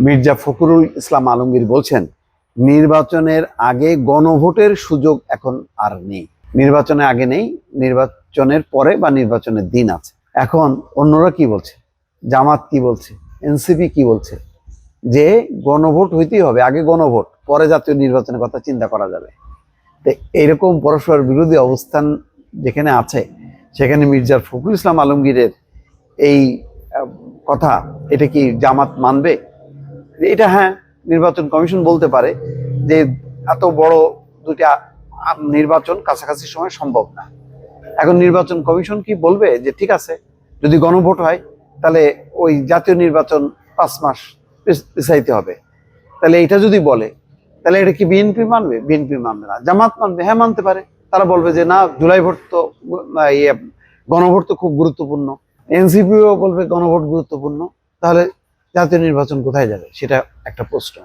মির্জা ফখরুল ইসলাম আলমগীর বলছেন, নির্বাচনের আগে গণভোটের সুযোগ এখন আর নেই। নির্বাচনের আগে নেই, নির্বাচনের পরে বা নির্বাচনের দিন আছে। এখন অন্যরা কি বলছে, জামাত কি বলছে, এনসিপি কি বলছে, যে গণভোট হইতেই হবে, আগে গণভোট, পরে জাতীয় নির্বাচনের কথা চিন্তা করা যাবে। তো এইরকম পরস্পর বিরোধী অবস্থান যেখানে আছে, সেখানে মির্জা ফখরুল ইসলাম আলমগীরের এই কথা, এটা কি জামাত মানবে? এটা হ্যাঁ, নির্বাচন কমিশন বলতে পারে যে এত বড় দুইটা নির্বাচন কাছাকাছি সময় সম্ভব না। এখন নির্বাচন কমিশন কি বলবে যে ঠিক আছে, যদি গণভোট হয় তাহলে ওই জাতীয় নির্বাচন 5 মাস পিছাইতে হবে। তাহলে এটা যদি বলে, তাহলে এটা কি বিএনপি মানবে? বিএনপি মানবে না। জামাত মানবে? হ্যাঁ, মানতে পারে। তারা বলবে যে না, জুলাই ভোট তো গণভোট তো খুব গুরুত্বপূর্ণ। এনসিপিও বলবে গণভোট গুরুত্বপূর্ণ। তাহলে জাতীয় নির্বাচন কোথায় যাবে? সেটা একটা প্রশ্ন।